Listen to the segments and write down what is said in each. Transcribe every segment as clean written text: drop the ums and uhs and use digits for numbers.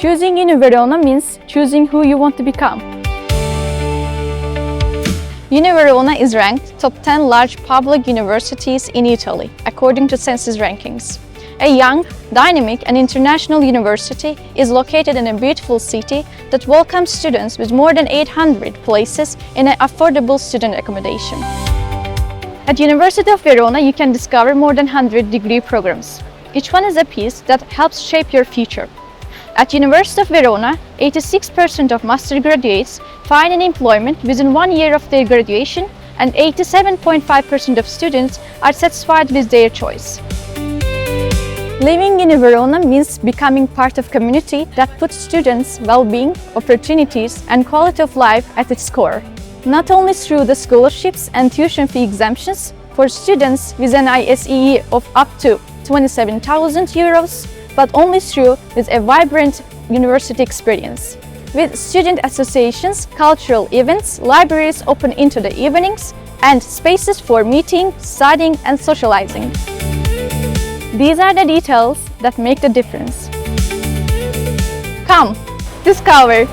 Choosing UniVerona means choosing who you want to become. UniVerona is ranked top 10 large public universities in Italy, according to Censis Rankings. A young, dynamic and international university is located in a beautiful city that welcomes students with more than 800 places in an affordable student accommodation. At University of Verona, you can discover more than 100 degree programs. Each one is a piece that helps shape your future. At University of Verona, 86% of master graduates find an employment within 1 year of their graduation, and 87.5% of students are satisfied with their choice. Living in UniVerona means becoming part of a community that puts students' well-being, opportunities, and quality of life at its core. Not only through the scholarships and tuition fee exemptions for students with an ISEE of up to 27,000 euros, but only through with a vibrant university experience. With student associations, cultural events, libraries open into the evenings, and spaces for meeting, studying, and socializing. These are the details that make the difference. Come, discover,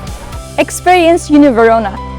experience UniVerona.